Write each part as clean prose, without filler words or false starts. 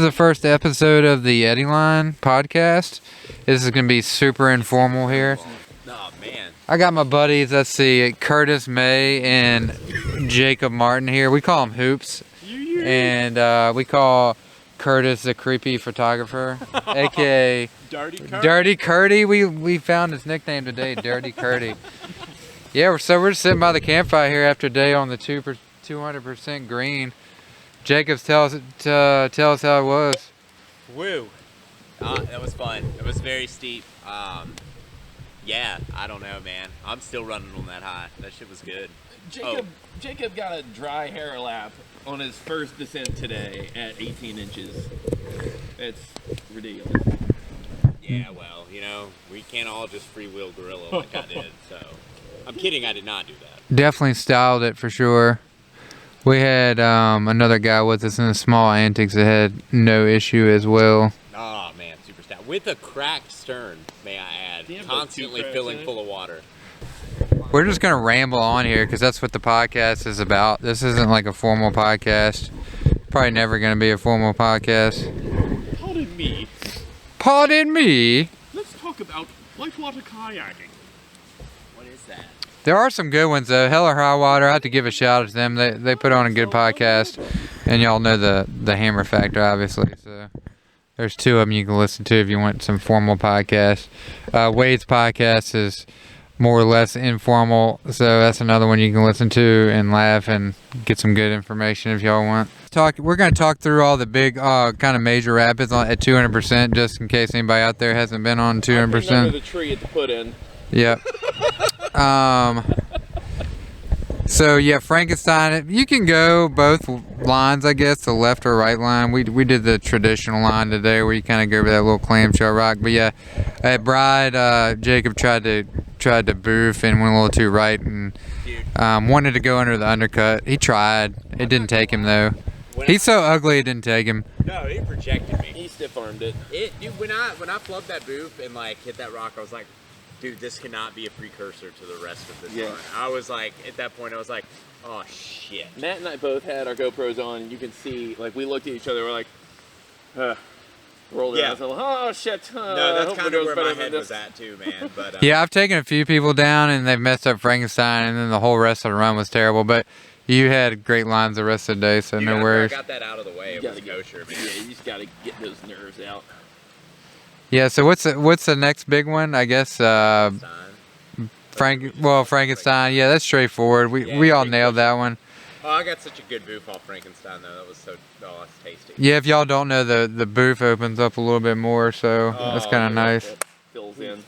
the first episode of the Eddyline podcast. This is going to be super informal here. Oh, man. I got my buddies, let's see, Curtis May and Jacob Martin here. We call them Hoops. And we call Curtis the creepy photographer, a.k.a. Dirty Curdy. We found his nickname today, Dirty Curdy. Yeah, we're just sitting by the campfire here after a day on the 200% green. Jacobs, tell us how it was. Woo. That was fun. It was very steep. Yeah, I don't know, man. I'm still running on that high. That shit was good. Jacob got a dry hair lap on his first descent today at 18 inches. It's ridiculous. Yeah, well, you know, we can't all just free-wheel gorilla like I did, so. I'm kidding, I did not do that. Definitely styled it for sure. We had another guy with us in the small antics that had no issue as well. Oh, man, super stout. With a cracked stern, may I add. Constantly filling full of water. We're just going to ramble on here because that's what the podcast is about. This isn't like a formal podcast. Probably never going to be a formal podcast. Pardon me. Let's talk about Whitewaterkayaking. What is that? There are some good ones though. Hell or High Water, I have to give a shout out to them. They put on a good podcast. And y'all know the Hammer Factor, obviously. So there's two of them you can listen to if you want some formal podcasts. Wade's podcast is more or less informal, so that's another one you can listen to and laugh and get some good information if y'all want. We're going to talk through all the big kind of major rapids at 200%, just in case anybody out there hasn't been on 200%. Under the tree at the put in. Yep. So yeah, Frankenstein. You can go both lines, I guess, the left or right line. We did the traditional line today, where you kind of go over that little clamshell rock. But yeah, at Bride, Jacob tried to boof and went a little too right, and wanted to go under the undercut. He tried. It didn't take him though. He's so ugly, it didn't take him. No, he projected me. He stiff-armed it. Dude, when I flubbed that boof and like hit that rock, I was like, dude, this cannot be a precursor to the rest of this run. I was like, at that point, I was like, oh shit. Matt and I both had our GoPros on, and you can see, like, we looked at each other, we're like, rolled our eyes, and like, oh shit. No, that's kind of where my head was at too, man. But yeah, I've taken a few people down, and they've messed up Frankenstein, and then the whole rest of the run was terrible. But you had great lines the rest of the day, so no worries. I got that out of the way. It was kosher, man. Yeah, you just gotta get those nerves out. Yeah, so what's the next big one? I guess Frankenstein. Yeah, that's straightforward. We all nailed that one. Oh, I got such a good boof off Frankenstein though. That was that's tasty. Yeah, if y'all don't know, the boof opens up a little bit more, so that's kind of nice. Fills in.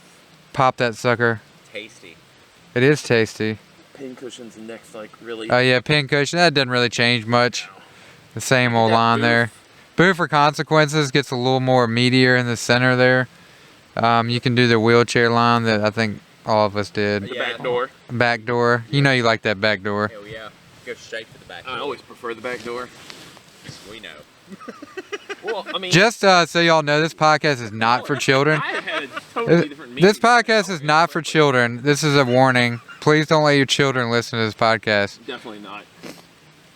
Pop that sucker. Tasty. It is tasty. Pin cushions and next, like, really. Oh yeah, pin cushion. That doesn't really change much. The same old line there. Boof for Consequences gets a little more meatier in the center there. You can do the wheelchair line that I think all of us did. The back door. Back door. You know you like that back door. Hell yeah. Go straight for the back door. I always prefer the back door. We know. Well, I mean, just so y'all know, this podcast is not for children. I have had a totally different meaning. This podcast is not for children. This is a warning. Please don't let your children listen to this podcast. Definitely not.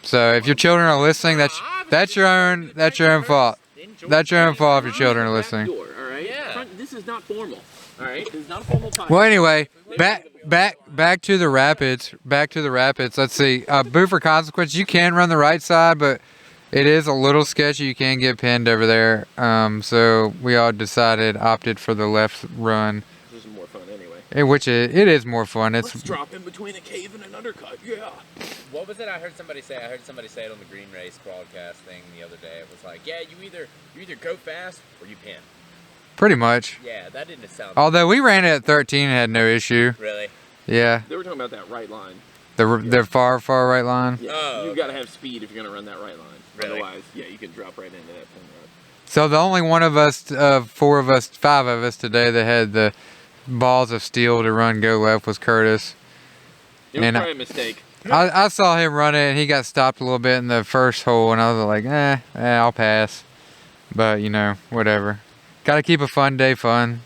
So if your children are listening, that's your own fault. That's your own fault if your children are listening. All right. Yeah. This is not formal. All right. This is not a formal podcast. Well, anyway, back to the rapids. Let's see. Boo for Consequence. You can run the right side, but it is a little sketchy. You can get pinned over there. So we all opted for the left run. This is more fun anyway. Which it is more fun. Let's drop in between a cave and an undercut. Yeah. What was it I heard somebody say? I heard somebody say it on the Green Race broadcast thing the other day. It was like, yeah, you either go fast or you pin. Pretty much. Yeah, that didn't sound. Although we ran it at 13 and had no issue. Really? Yeah. They were talking about that right line. The far right line? Yeah. You got to have speed if you're going to run that right line. Really? Otherwise, yeah, you can drop right into that pin rod. So the only one of us, 4 of us, 5 of us today that had the balls of steel to run go left was Curtis. It was probably a mistake. I saw him run it, and he got stopped a little bit in the first hole, and I was like, I'll pass. But, you know, whatever. Got to keep a fun day fun.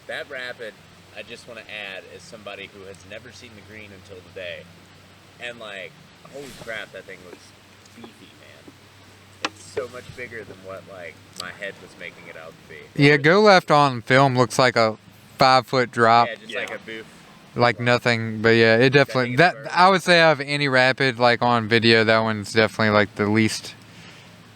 That rapid, I just want to add, as somebody who has never seen the green until today, and like, holy crap, that thing looks beefy, man. It's so much bigger than what like my head was making it out to be. Yeah, Go Left on film looks like a 5-foot drop. Yeah, just like a boof. Like nothing, but yeah, it definitely, that I would say out of any rapid like on video, that one's definitely like the least,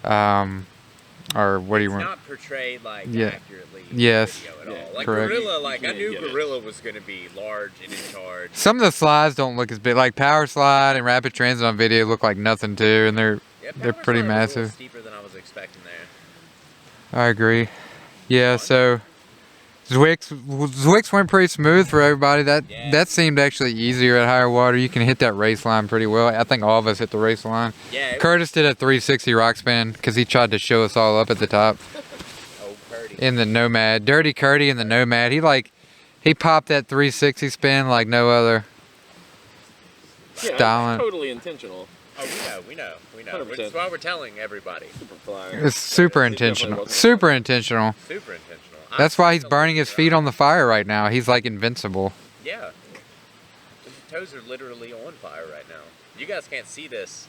or what do you want? It's not portrayed like Yeah. accurately in Yes. the video at all. Like Correct. Gorilla, like I You knew can't get Gorilla was gonna be large and in charge. Some of the slides don't look as big, like Power Slide and Rapid Transit on video look like nothing too, and they're Power pretty Slide was a little massive. steeper than I was expecting there. I agree. Yeah, so Zwick's went pretty smooth for everybody. That seemed actually easier at higher water. You can hit that race line pretty well. I think all of us hit the race line. Yeah. Curtis did a 360 rock spin because he tried to show us all up at the top. Oh, Purdy. In the Nomad, Dirty Curdy in the Nomad, he popped that 360 spin like no other. Yeah, Styling. totally intentional. Oh, we know. 100%. That's why we're telling everybody. Super flyer. It's super It definitely intentional. wasn't Super intentional. Super intentional. That's why he's burning his feet on the fire right now. He's like invincible. Yeah. His toes are literally on fire right now. You guys can't see this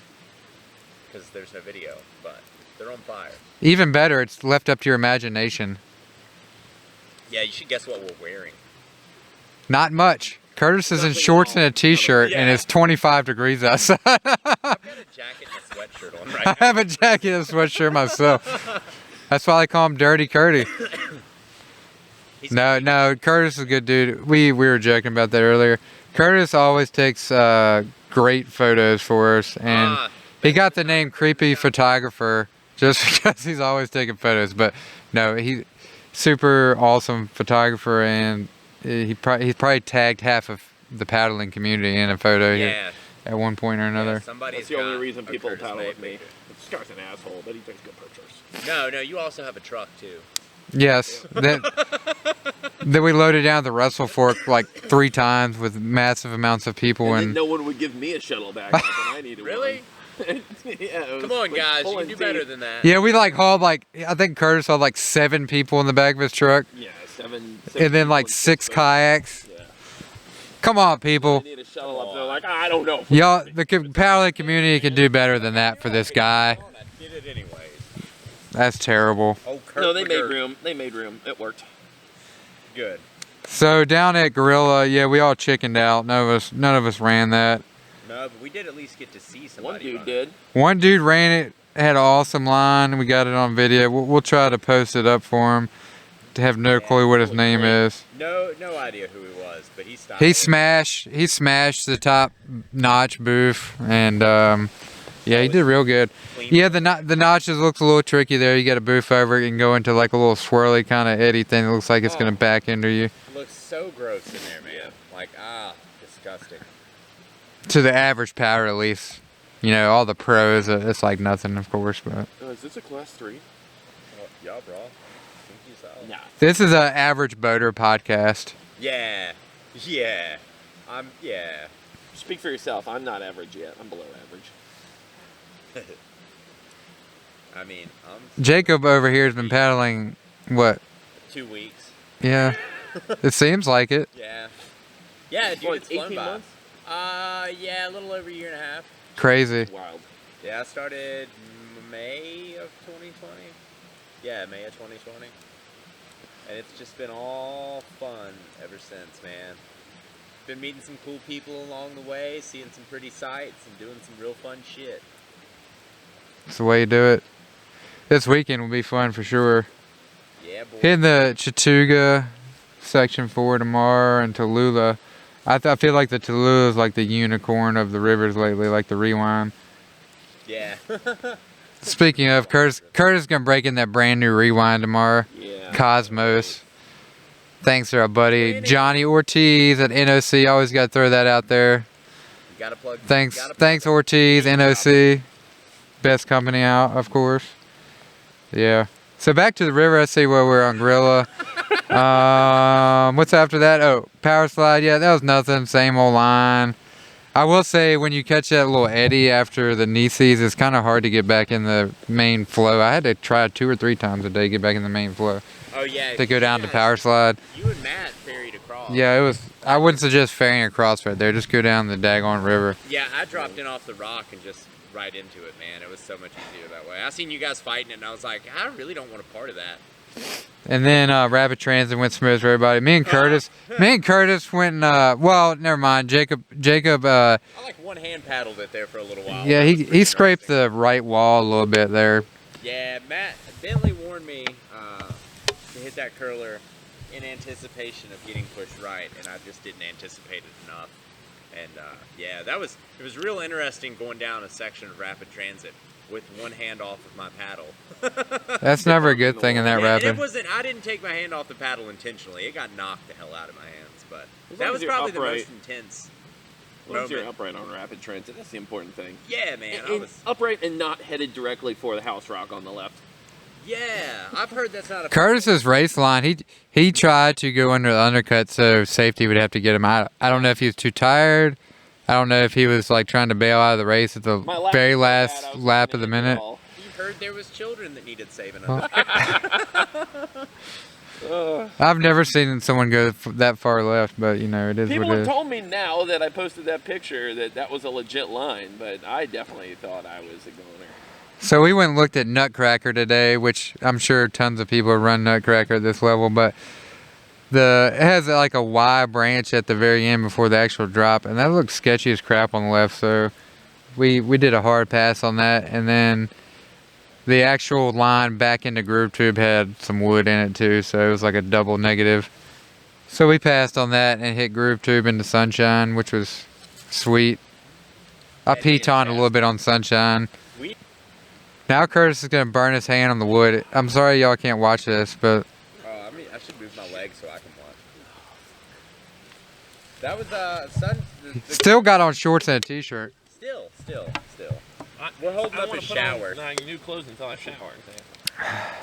because there's no video, but they're on fire. Even better, it's left up to your imagination. Yeah, you should guess what we're wearing. Not much. Curtis is in Nothing shorts at all. and a t-shirt, and Yeah. it's 25 degrees outside. I've got a jacket and a sweatshirt on right I now. have a jacket and a sweatshirt myself. That's why they call him Dirty Curdy. No, Curtis is a good dude. We were joking about that earlier. Curtis always takes great photos for us, and he got the name Creepy Photographer just because he's always taking photos. But no, he's super awesome photographer, and he's probably tagged half of the paddling community in a photo here at one point or another. That's the only reason people paddle with me. Scar's an asshole, but he takes good pictures. No, you also have a truck too. Yes. Then we loaded down the Russell Fork like 3 times with massive amounts of people, And and then no one would give me a shuttle back when I needed Really? one. Yeah, it was Come on, like guys, you pulling can do better teeth. than that. yeah, we like hauled like, I think Curtis hauled like 7 people in the back of his truck, Yeah, seven and then like people 6 and kayaks. Yeah. Come on, I people. need a shuttle up there. Like, I don't know. Y'all, the paddling community can do better than that for this guy. I did it anyways. That's terrible. Oh, Kurt No, they made McGirt. room. They made room. It worked. Good. So down at Gorilla, yeah, we all chickened out. None of us ran that. No, but we did at least get to see One somebody. dude run. did. One dude ran it, had an awesome line. We got it on video. We'll try to post it up for him. To have no clue what his name is. No idea who he was, but he stopped. He smashed the top notch booth, and yeah, he did real good. Yeah, the notches looks a little tricky there. You got to boof over it and go into like a little swirly kind of eddy thing. It looks like it's gonna back into you. Looks so gross in there, man. Like disgusting. To the average powder, at least. You know, all the pros, it's like nothing, of course, but Is this a class 3? Oh, yeah, bro. Think you so? Nah. this is an average boater podcast. Yeah. Yeah. Speak for yourself. I'm not average yet. I'm below average. I mean, I'm Jacob over here has been paddling, what? 2 weeks. Yeah, it seems like it. Yeah. Yeah, dude, What, it's flown 18 by. months? Yeah, a little over a year and a half. Crazy. Wild. Yeah, I started May of 2020. Yeah, May of 2020. And it's just been all fun ever since, man. Been meeting some cool people along the way, seeing some pretty sights, and doing some real fun shit. That's the way you do it. This weekend will be fun for sure. Yeah, boy. Hitting the Chattooga Section 4 tomorrow and Tallulah. I feel like the Tallulah is like the unicorn of the rivers lately, like the rewind. Yeah. Speaking of, Curtis gonna break in that brand new rewind tomorrow. Yeah. Cosmos. Thanks to our buddy Johnny Ortiz at NOC. Always got to throw that out there. You gotta plug. Thanks Ortiz, NOC. Best company out, of course. Yeah. So back to the river. I see where we're on Gorilla. What's after that? Oh, power slide. Yeah, that was nothing. Same old line. I will say when you catch that little eddy after the Nieces, it's kind of hard to get back in the main flow. I had to try 2 or 3 times a day to get back in the main flow. Oh yeah. To go down to power slide. You and Matt ferried across. Yeah, it was. I wouldn't suggest ferrying across right there. Just go down the daggone river. Yeah, I dropped in off the rock and just right into it, man. It was so much easier that way. I seen you guys fighting it, and I was like, I really don't want a part of that. And then rapid transit went smooth for everybody. Me and Curtis went. Well, never mind. Jacob. I like one hand paddled it there for a little while. Yeah, he scraped the right wall a little bit there. Yeah, Matt Bentley warned me to hit that curler in anticipation of getting pushed right, and I just didn't anticipate it enough. And yeah, it was real interesting going down a section of rapid transit with one hand off of my paddle. That's never a good thing in that rapid. And it wasn't. I didn't take my hand off the paddle intentionally. It got knocked the hell out of my hands. But that was probably the most intense. As long as you're upright on rapid transit, that's the important thing. Yeah, man. And upright and not headed directly for the house rock on the left. Yeah, I've heard that's not a. Curtis's race line, he tried to go under the undercut so safety would have to get him out. I don't know if he was too tired. I don't know if he was like trying to bail out of the race at the very last lap of the minute. You heard there was children that needed saving. I've never seen someone go that far left, but you know, it is People what it have is. told me now that I posted that picture that was a legit line, but I definitely thought I was a goner. So we went and looked at Nutcracker today, which I'm sure tons of people run Nutcracker at this level, but it has like a Y branch at the very end before the actual drop, and that looks sketchy as crap on the left, so we did a hard pass on that, and then the actual line back into Groove Tube had some wood in it too, so it was like a double negative. So we passed on that and hit Groove Tube into Sunshine, which was sweet. I pitoned a little bit on Sunshine. Now Curtis is going to burn his hand on the wood. I'm sorry y'all can't watch this, but... I mean, I should move my legs so I can watch. That was, Still got on shorts and a t-shirt. Still. We're holding up a shower. I new clothes until I shower.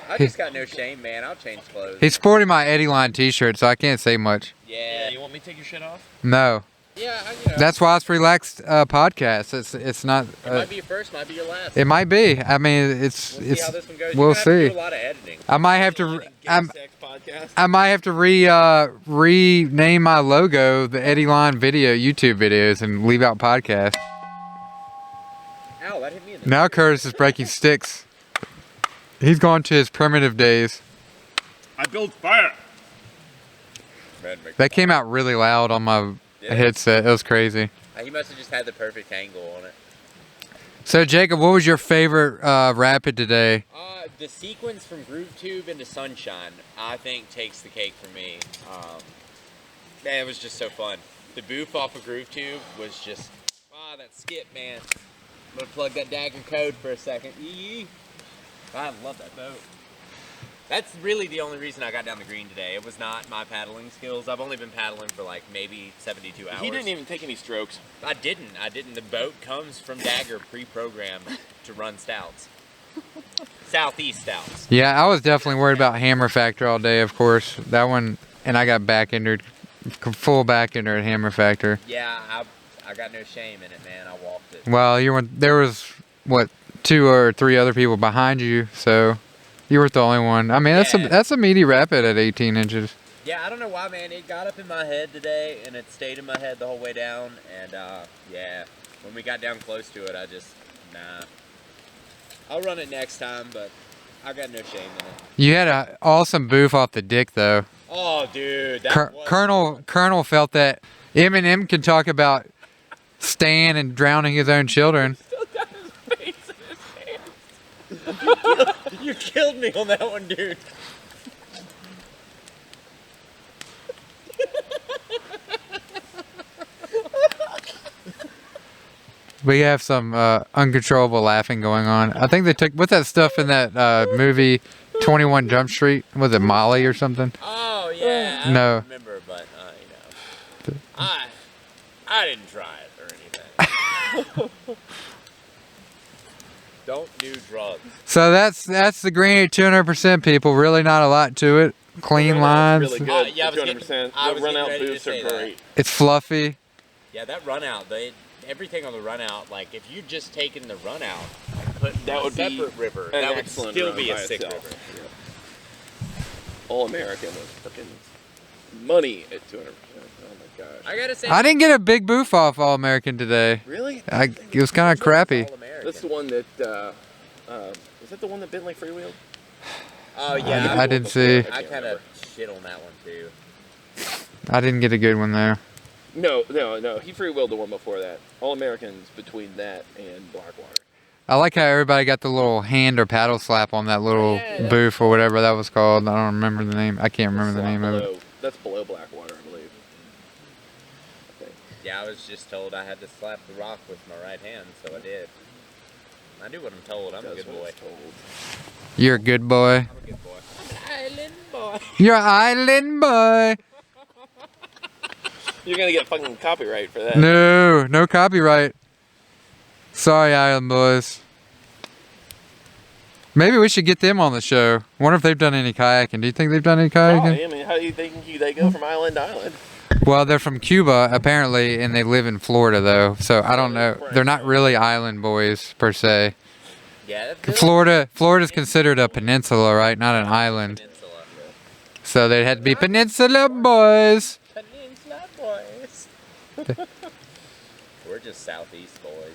I just got no shame, man. I'll change clothes. He's sporting my Eddyline t-shirt, so I can't say much. Yeah. You want me to take your shit off? No. Yeah, That's why it's relaxed podcast. It's not. It might be your first, might be your last. It might be. I mean, We'll see how this one goes. We'll see. Do a lot of editing. I might have to. I might have to rename my logo the Eddyline video YouTube videos and leave out podcast. Ow, that hit me in the Now Curtis is breaking sticks. He's gone to his primitive days. I build fire. That came out really loud on my headset. It was crazy. He must have just had the perfect angle on it. So Jacob, what was your favorite rapid today? The sequence from Groove Tube into Sunshine, I think, takes the cake for me. Man, it was just so fun. The boof off of Groove Tube was just, that skip, man. I'm gonna plug that dagger code for a second. I love that boat. That's really the only reason I got down the green today. It was not my paddling skills. I've only been paddling for like maybe 72 hours. He didn't even take any strokes. I didn't. The boat comes from Dagger pre-programmed to run stouts. Southeast stouts. Yeah, I was definitely worried about hammer factor all day, of course. That one, and I got back entered, full back ender at hammer factor. Yeah, I got no shame in it, man. I walked it. Well, there was, what, 2 or 3 other people behind you, so you weren't the only one. I mean, that's a meaty rapid at 18 inches. Yeah, I don't know why, man. It got up in my head today, and it stayed in my head the whole way down. And, yeah, when we got down close to it, I just, nah. I'll run it next time, but I got no shame in it. You had an awesome boof off the dick, though. Oh, dude. Colonel felt that Eminem can talk about Stan and drowning his own children. Still got his face in his hands. You killed me on that one, dude. We have some uncontrollable laughing going on. I think they took, what's that stuff in that movie 21 Jump Street? Was it Molly or something? Oh, yeah. No. I don't remember, but, you know. I didn't try it or anything. Don't do drugs. So that's the green at 200%, people. Really not a lot to it. Clean lines. Really good. Yeah, I was 200%. I was The run out getting ready to boots say are that. great. It's fluffy. Yeah, that run out, everything on the run out, like if you just taken the run out and put That a would be separate river, an that would excellent still run be a by sick itself. river. Yeah. All American was fucking money at 200%. Oh my gosh. I gotta say, I didn't get a big boof off All American today. Really? It was kind of crappy. All American. That's the one that, is that the one that Bentley freewheeled? Oh, yeah. I didn't see. I kind of shit on that one, too. I didn't get a good one there. No. He freewheeled the one before that. All Americans between that and Blackwater. I like how everybody got the little hand or paddle slap on that little booth or whatever that was called. I don't remember the name. I can't remember the name of it. That's below Blackwater, I believe. Yeah, I was just told I had to slap the rock with my right hand, so I did. I do what I'm told. I'm a good boy. You're a good boy. I'm a good boy. I'm an island boy. You're an island boy. You're gonna get fucking copyright for that. No copyright. Sorry, island boys. Maybe we should get them on the show. Wonder if they've done any kayaking. Do you think they've done any kayaking? I mean, how do you think they go from island to island? Well, they're from Cuba, apparently, and they live in Florida, though. So I don't know. They're not really island boys, per se. Yeah, Florida's considered a peninsula, right? Not an island. Peninsula. So they had to be peninsula boys. Peninsula boys. We're just southeast boys.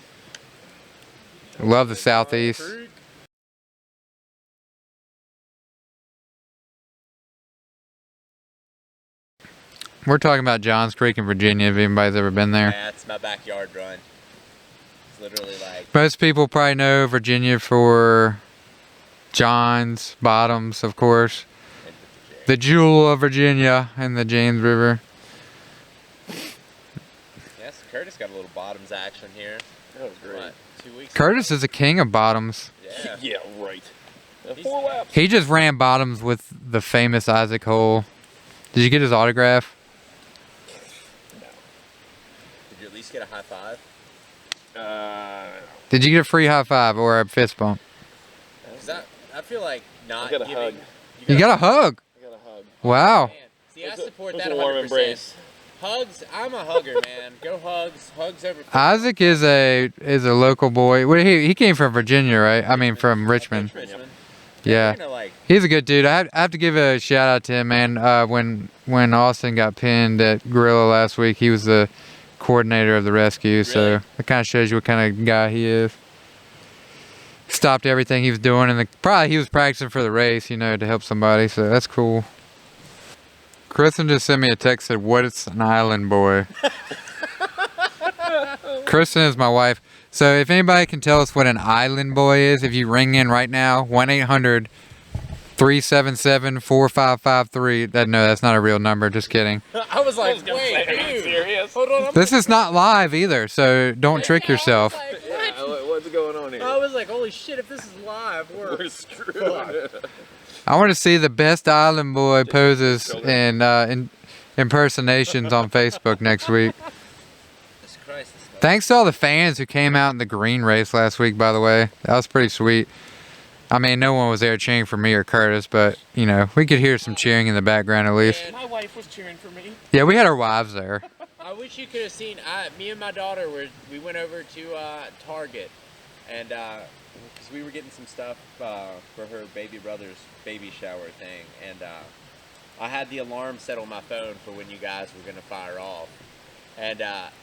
Love the southeast. We're talking about Johns Creek in Virginia, if anybody's ever been there. Yeah, it's my backyard run. It's literally like... Most people probably know Virginia for Johns, Bottoms, of course. The jewel of Virginia and the James River. Yes, Curtis got a little bottoms action here. That was great. What, 2 weeks Curtis is a king of bottoms. Yeah. Yeah, right. 4 laps. He just ran bottoms with the famous Isaac Hole. Did you get his autograph? No. Did you at least get a high five? Did you get a free high five or a fist bump? I feel like not I got a giving... hug. You got a hug. I got a hug. Wow. Man, see, I support It was that a 100%. warm embrace. Hugs, I'm a hugger, man. Go hugs. Hugs over... Isaac is a local boy. Well, he came from Virginia, right? I mean, from Richmond. Richmond. Yeah. You're gonna, like, He's a good dude. I have to give a shout out to him, man. When Austin got pinned at Gorilla last week, he was the coordinator of the rescue. So Really? that kind of shows you what kind of guy he is. Stopped everything he was doing, and probably he was practicing for the race, you know, to help somebody. So that's cool. Kristen just sent me a text that said, "What is an island boy?" Kristen is my wife. So if anybody can tell us what an island boy is, if you ring in right now, 1-800-377-4553. No, that's not a real number. Just kidding. I was like, Are you wait, dude. serious? Hold on. This is not live either, so don't trick yourself. I was like, Yeah, what's going on here? I was like, holy shit, if this is live, We're screwed. I want to see the best island boy poses and impersonations on Facebook next week. Jesus Christ, this guy. Thanks to all the fans who came out in the green race last week, by the way. That was pretty sweet. I mean, no one was there cheering for me or Curtis, but, you know, we could hear some cheering in the background at least. My wife was cheering for me. Yeah, we had our wives there. I wish you could have seen. Me and my daughter we went over to Target, and because we were getting some stuff for her baby brother's baby shower thing, and I had the alarm set on my phone for when you guys were gonna fire off, and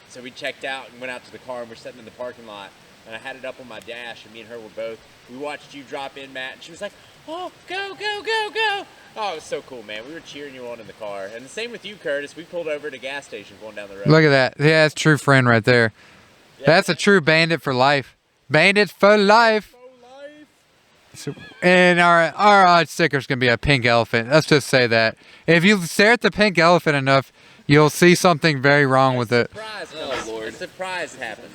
so we checked out and went out to the car, and we're sitting in the parking lot, and I had it up on my dash, and me and her were we watched you drop in, Matt, and she was like, "Oh, go, go, go, go!" Oh, it was so cool, man. We were cheering you on in the car. And the same with you, Curtis. We pulled over at a gas station going down the road. Look at that. Yeah, that's a true friend right there. Yeah. That's a true bandit for life. Bandit for life. And our sticker's going to be a pink elephant. Let's just say that. If you stare at the pink elephant enough, you'll see something very wrong with it. A surprise happened.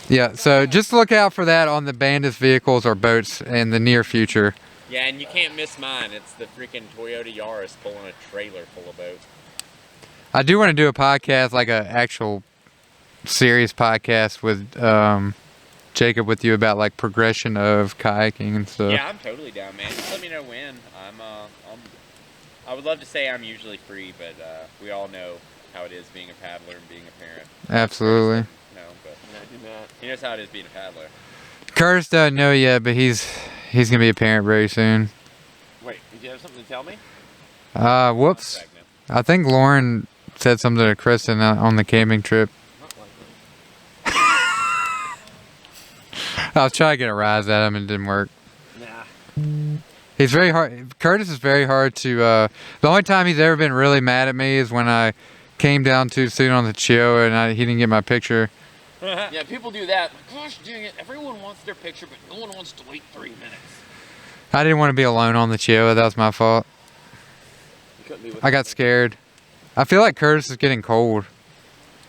Yeah, so just look out for that on the bandits' vehicles or boats in the near future. Yeah, and you can't miss mine. It's the freaking Toyota Yaris pulling a trailer full of boats. I do want to do a podcast, like an actual serious podcast with Jacob with you about like progression of kayaking and stuff. Yeah, I'm totally down, man. Just let me know when. I would love to say I'm usually free, but we all know how it is being a paddler and being a parent. Absolutely. No, but he knows how it is being a paddler. Curtis doesn't know yet, but he's gonna be a parent very soon. Wait, did you have something to tell me? Whoops. I think Lauren said something to Kristen on the camping trip. Not likely. I was trying to get a rise at him and it didn't work. Nah. He's very hard. Curtis is very hard to. The only time he's ever been really mad at me is when I came down too soon on the chill and he didn't get my picture. Yeah, people do that. Gosh dang it, everyone wants their picture, but no one wants to wait 3 minutes. I didn't want to be alone on the chill. That was my fault. You couldn't be with I got scared. I feel like Curtis is getting cold.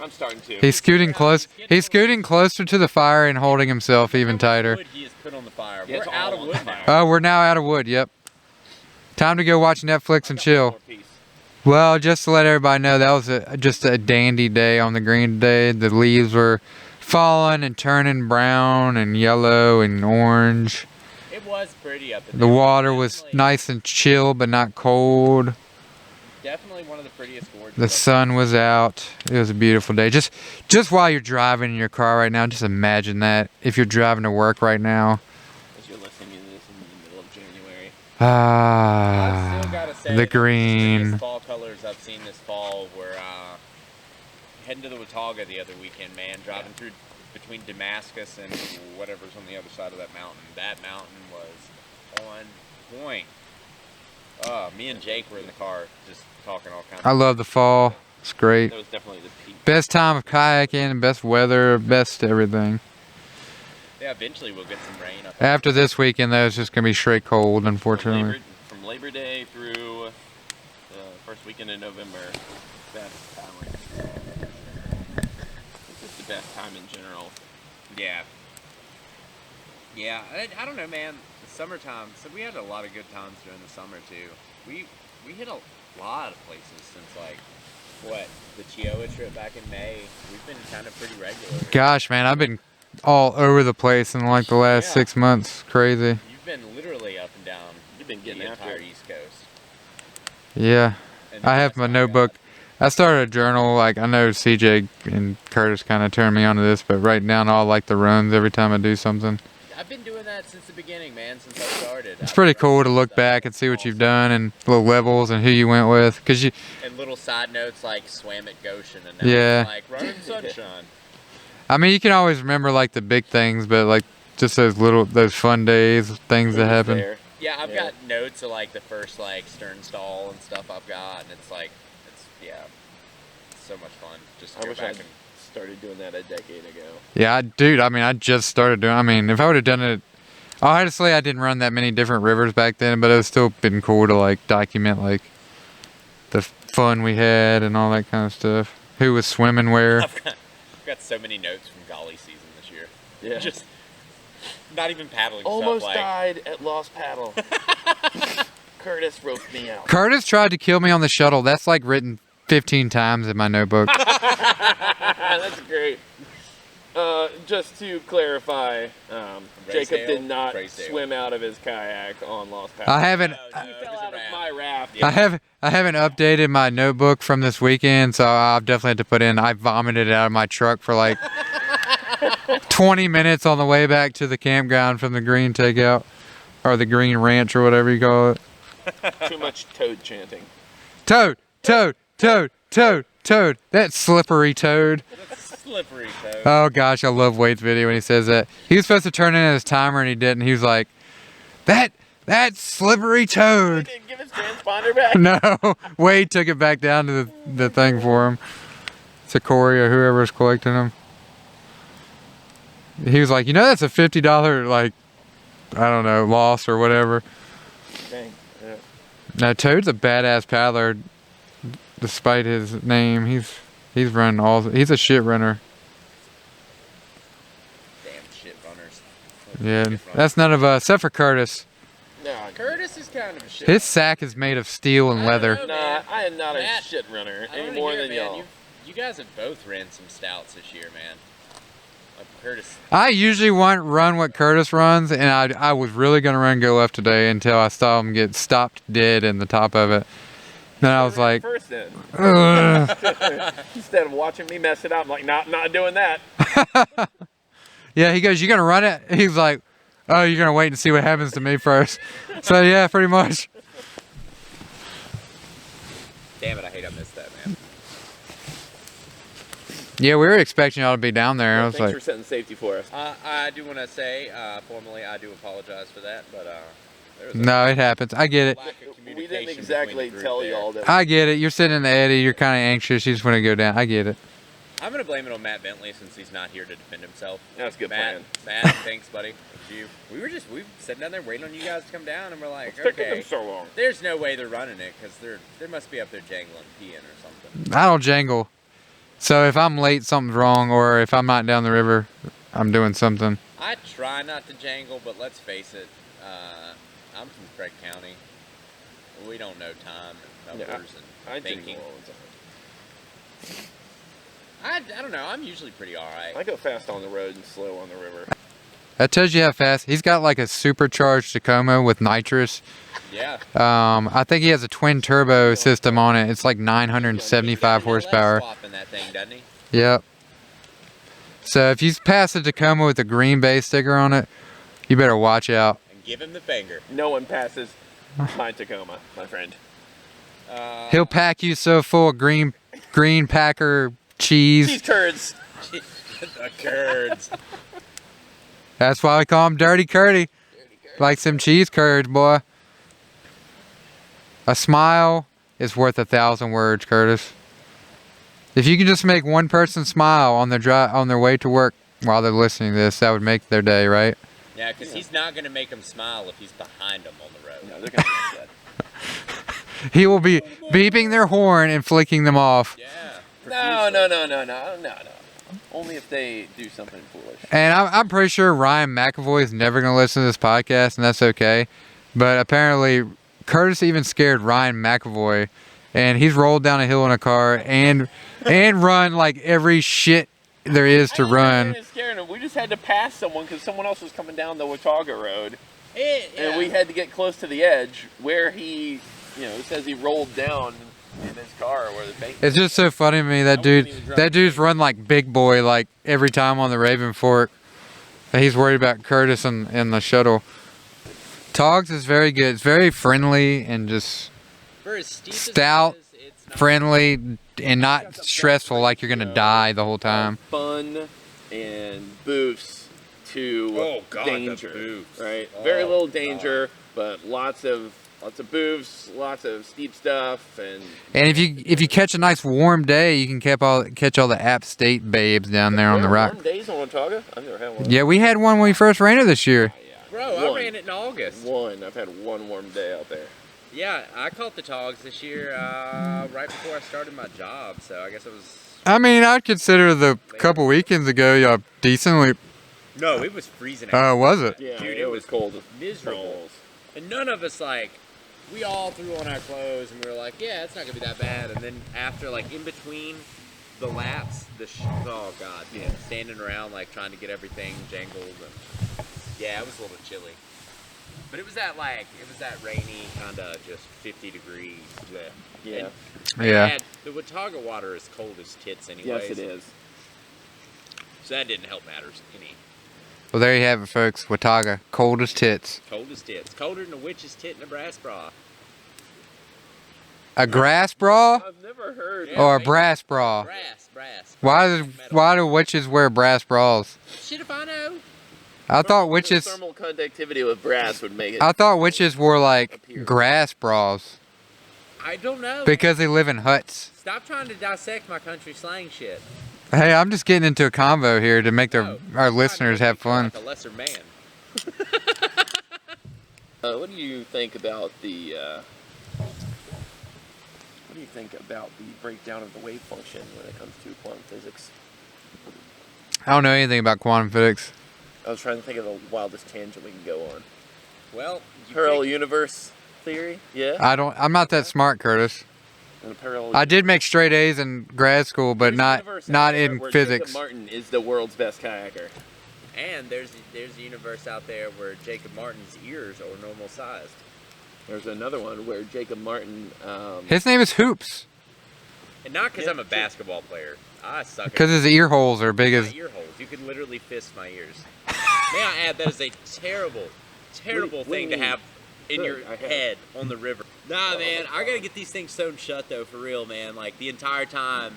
I'm starting to. He's scooting close. He's scooting closer to the fire and holding himself even tighter. Wood he has put on the fire. Yeah, it's We're out of all wood on now. fire. Oh, we're now out of wood. Yep. Time to go watch Netflix and chill. More piece. Well, just to let everybody know, that was just a dandy day on the green today. The leaves were falling and turning brown and yellow and orange. It was pretty up in The there. water was nice and chill, but not cold. Definitely one of the prettiest gorges. The sun was out. It was a beautiful day. Just while you're driving in your car right now, just imagine that if you're driving to work right now. As you're listening to this in the middle of January. Ah, I still gotta say, the green. prettiest fall colors I've seen this fall were heading to the Watauga the other weekend, man. Driving through between Damascus and whatever's on the other side of that mountain. That mountain was on point. Me and Jake were in the car just talking all kinds I love the fall. It's great. That was definitely the peak. Best time of kayaking, best weather, best everything. Yeah, eventually we'll get some rain up. After this weekend, though, it's just going to be straight cold, unfortunately. From Labor Day through the first weekend in November. Best time. It's just the best time in general. Yeah. Yeah, I don't know, man. The summertime, so we had a lot of good times during the summer, too. We hit a lot of places since, like, what, the Chihuahua trip back in May. We've been kind of pretty regular. Gosh, man, I've been all over the place in like the last 6 months. Crazy. You've been literally up and down. You've been getting the after entire it. East Coast. Yeah. And I have that's my how I got notebook. I started a journal. Like, I know CJ and Curtis kind of turned me onto this, but writing down all like the runs every time I do something. I've been doing that since the beginning, man, since I started. It's pretty cool to look back and see what you've done and little levels and who you went with. Cause you, And little side notes like swam at Goshen and now Yeah. it's like running sunshine. I mean, you can always remember like the big things, but like just those fun days, things that happen. There. Yeah, I've Yeah. got notes of like the first like stern stall and stuff I've got, and it's like, it's so much fun just to I go wish back I started doing that a decade ago. Yeah, dude. I mean, I just started doing. I mean, if I would have done it, honestly, I didn't run that many different rivers back then, but it was still been cool to like document like the fun we had and all that kind of stuff. Who was swimming where? I've got so many notes from golly season this year. Yeah. Just not even paddling Almost stuff like. died at Lost Paddle. Curtis roped me out. Curtis tried to kill me on the shuttle. That's like written 15 times in my notebook. That's great. Just to clarify, Jacob Racehail? did not Racehail. swim out of his kayak on Lost Paddle. I haven't. No, He it fell was a out of raft. my raft. I haven't updated my notebook from this weekend, so I'll definitely have to put in. I vomited out of my truck for like 20 minutes on the way back to the campground from the green takeout, or the green ranch, or whatever you call it. Too much toad chanting. Toad, toad, toad, toad, toad. That slippery toad. That's slippery, so. Oh gosh, I love Wade's video when he says that. He was supposed to turn in his timer and he didn't. He was like, that slippery He toad. didn't give his transponder back. No, Wade took it back down to the thing for him. To Corey or whoever was collecting them. He was like, that's a $50 like, I don't know, loss or whatever. Dang. Yeah. Now Toad's a badass paddler, despite his name. He's running he's a shit runner. Damn shit runners. Yeah, that's none of us, except for Curtis. No, Curtis is kind of a shit. His sack is made of steel and I don't leather. know. Nah, I am not Matt, a shit runner I don't any more hear than it, man. y'all. You guys have both ran some stouts this year, man. Like Curtis. I usually run what Curtis runs, and I was really gonna run go left today until I saw him get stopped dead in the top of it. Then I was like, First then. ugh. Instead of watching me mess it up, I'm like, not doing that. Yeah, he goes, you gonna run it? He's like, oh, you're gonna wait and see what happens to me first. So yeah, pretty much. Damn it, I hate I missed that, man. Yeah, we were expecting y'all to be down there. I was Thanks like, for setting safety for us. I do want to say, formally, I do apologize for that, but there was a no, it happens. I get it. lack of We communication didn't exactly between the group tell there. y'all that. I get it. You're sitting in the eddy. You're kind of anxious. You just want to go down. I get it. I'm gonna blame it on Matt Bentley since he's not here to defend himself. That's a good Matt, plan. Matt, thanks, buddy. It's you. We were sitting down there waiting on you guys to come down, and we're like, It's taking okay, them so long. there's no way they're running it because they must be up there jangling, peeing or something. I don't jangle. So if I'm late, something's wrong, or if I'm not down the river, I'm doing something. I try not to jangle, but let's face it, I'm from Craig County. We don't know time and numbers I and jingle thinking. all the time. I don't know. I'm usually pretty all right. I go fast on the road and slow on the river. That tells you how fast. He's got like a supercharged Tacoma with nitrous. Yeah. I think he has a twin turbo system on it. It's like 975 horsepower. Swapping that thing, doesn't he? Yep. So if you pass a Tacoma with a green base sticker on it, you better watch out. And give him the finger. No one passes my Tacoma, my friend. He'll pack you so full of green Packer These cheese. turds. The curds. That's why we call him Dirty Curdy. Like some cheese curds, boy. A smile is worth 1,000 words, Curtis. If you can just make one person smile on their way to work while they're listening to this, that would make their day, right? Yeah, because he's not going to make them smile if he's behind them on the road. No, they're gonna be upset. He will be beeping their horn and flicking them off. Yeah. No. Only if they do something foolish. And I'm pretty sure Ryan McAvoy is never going to listen to this podcast, and that's okay. But apparently, Curtis even scared Ryan McAvoy, and he's rolled down a hill in a car and run like every shit there is to run. I didn't scare him. We just had to pass someone because someone else was coming down the Watauga Road, and we had to get close to the edge where he, it says he rolled down in his car where the bank. It's just so funny to me that dude's run like big boy like every time on the Raven Fork. He's worried about Curtis and the shuttle. Togs is very good. It's very friendly and just For as steep stout, as it is, it's not friendly, and not stressful like you're gonna die the whole time. Fun and boofs to danger, the boofs. right? Oh, Very little danger, but lots of boofs, lots of steep stuff, and And if you catch a nice warm day, you can catch all the App State babes down there on the rock. Warm days on Watauga? I've never had one. Yeah, we had one when we first ran it this year. Bro, I ran it in August. I've had one warm day out there. Yeah, I caught the togs this year right before I started my job, so I guess it was... I mean, I'd consider the couple weekends ago, y'all decently. No, it was freezing out. Oh, was it? Yeah, Dude, it was cold. miserable. And none of us, we all threw on our clothes and we were like, yeah, it's not going to be that bad. And then after, in between the laps, oh, God, man, standing around, trying to get everything jangled. And, yeah, it was a little chilly. But it was that rainy, kind of just 50 degrees. Yeah. Yeah. The Watauga water is cold as tits anyways. Yes, it is. So that didn't help matters any. Well, there you have it, folks. Watauga, cold as tits. Cold as tits. Colder than a witch's tit in a brass bra. A grass bra I've never heard. Yeah. or a brass bra? Brass. Why do witches wear brass bras? Shit if I know. I thought witches. Thermal conductivity with brass would make it. I thought witches wore grass bras I don't know. because they live in huts. Stop trying to dissect my country slang shit. Hey, I'm just getting into a convo here to make No, our I'm listeners not have fun. Like a lesser man. What do you think about the? What do you think about the breakdown of the wave function when it comes to quantum physics? I don't know anything about quantum physics. I was trying to think of the wildest tangent we can go on. Well, Parallel universe theory? Yeah. I'm not that smart, Curtis. And a parallel I did make straight A's in grad school, but There's a not universe out not there in where physics. Jacob Martin is the world's best kayaker. and there's a universe out there where Jacob Martin's ears are normal sized. There's another one where Jacob Martin. His name is Hoops And not because Yeah, I'm a true. basketball player. I suck because his ear holes are big my as. ear holes. You can literally fist my ears. May I add, that is a terrible What do thing you to mean? have in Good, your I have. head on the river. Nah, Oh, man, my I gotta get these things sewn shut though, for real, man. The entire time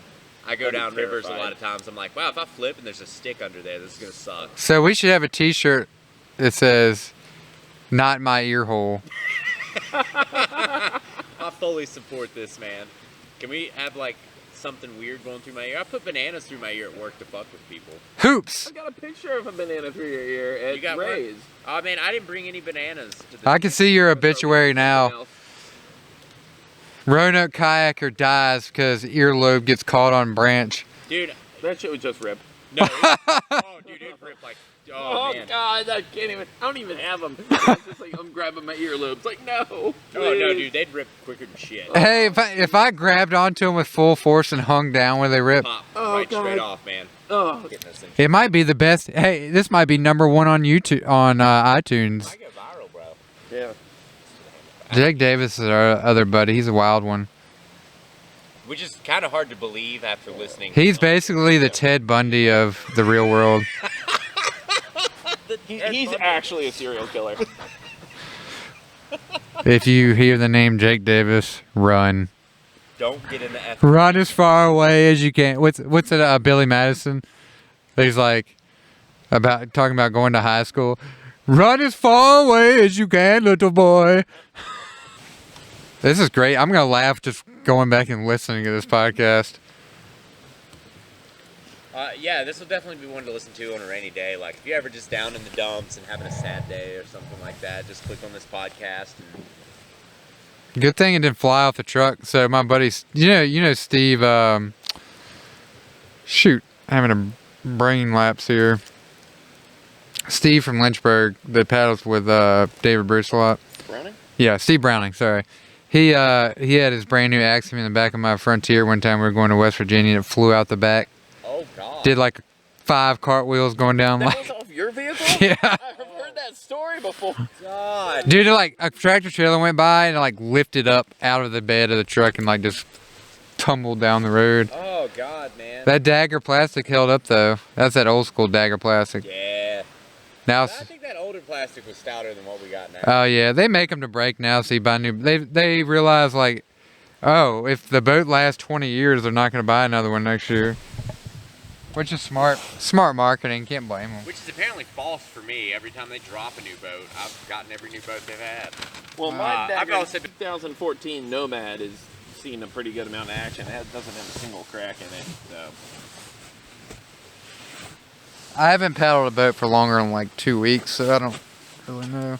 I go That'd be down rivers a terrifying. lot of times. I'm like, wow, if I flip and there's a stick under there, this is gonna suck. So we should have a T-shirt that says, "Not my ear hole." I fully support this, man. Can we have like something weird going through my ear? I put bananas through my ear at work to fuck with people. Hoops. I got a picture of a banana through your ear at You got Ray's. Oh man, I didn't bring any bananas to the I can see your obituary now. Roanoke kayaker dies because earlobe gets caught on branch. Dude, That shit was just ripped. no. Oh, dude, it ripped like. Oh, Man. God, I can't even. I don't even have them. It's just like I'm grabbing my earlobes. Like no. Oh no, please. dude, they'd rip quicker than shit. Hey, if I grabbed onto them with full force and hung down when they rip, Pop Oh, right God. straight off, man. Oh, Getting those things. it might be the best. Hey, this might be #1 on YouTube on iTunes. I go viral, bro. yeah. Jake Davis is our other buddy. He's a wild one. Which is kind of hard to believe after listening. He's basically the Ted Bundy of the real world. He's actually a serial killer. If you hear the name Jake Davis, run. Don't get in the F. Run as far away as you can. What's it? Billy Madison. He's like talking about going to high school. Run as far away as you can, little boy. This is great. I'm gonna laugh just going back and listening to this podcast. Yeah, this will definitely be one to listen to on a rainy day. Like, if you're ever just down in the dumps and having a sad day or something like that, just click on this podcast. And Good thing it didn't fly off the truck. So my buddy, you know Steve. Shoot, having a brain lapse here. Steve from Lynchburg that paddles with David Bruce a lot. Browning? Yeah, Steve Browning. Sorry. He had his brand new Axiom in the back of my Frontier one time. We were going to West Virginia and it flew out the back. oh god, Did like 5 cartwheels going down. That Like, was off your vehicle? yeah. I've heard that story before. god, Dude, like a tractor trailer went by and it like lifted up out of the bed of the truck and like just tumbled down the road. oh god, man. That Dagger plastic held up though. That's that old school Dagger plastic. Yeah, Now, I think that older plastic was stouter than what we got now. oh yeah, they make them to break now. So you buy new. They realize like, oh, if the boat lasts 20 years, they're not going to buy another one next year. Which is smart marketing. Can't blame them. Which is apparently false for me. Every time they drop a new boat, I've gotten every new boat they've had. Well, my I've Dagger also- 2014 Nomad is seeing a pretty good amount of action. It doesn't have a single crack in it, so. I haven't paddled a boat for longer than like 2 weeks, so I don't really know.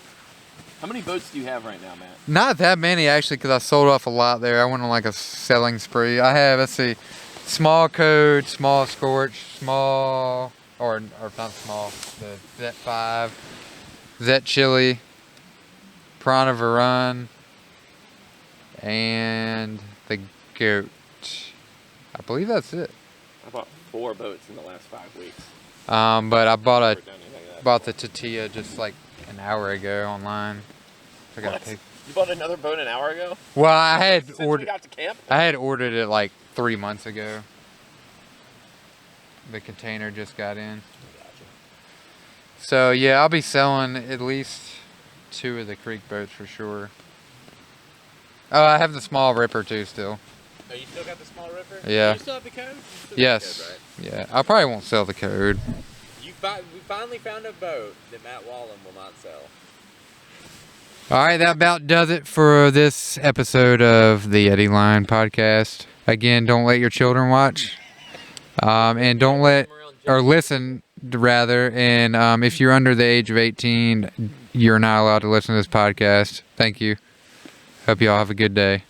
How many boats do you have right now, Matt? Not that many actually, because I sold off a lot there. I went on like a selling spree. I have, let's see, small Code, small Scorch, small, or not small, the Z5, Zet Chili, Prana Varun, and the Goat. I believe that's it. I bought 4 boats in the last 5 weeks. But I bought Never done anything like that. bought the Tatia just like an hour ago online. I got What? pick. You bought another boat an hour ago? Well, I had Since we ordered. got to camp? I had ordered it like 3 months ago. The container just got in. So yeah, I'll be selling at least 2 of the creek boats for sure. Oh, I have the small Ripper too still. Oh, you still got the small ripper? Yeah. You still have the Code? You still got the Yes. Code, right? Yeah, I probably won't sell the Code. We finally found a boat that Matt Wallen will not sell. All right, that about does it for this episode of the Eddyline podcast. Again, don't let your children watch, and don't let or listen rather. And if you're under the age of 18, you're not allowed to listen to this podcast. Thank you. Hope you all have a good day.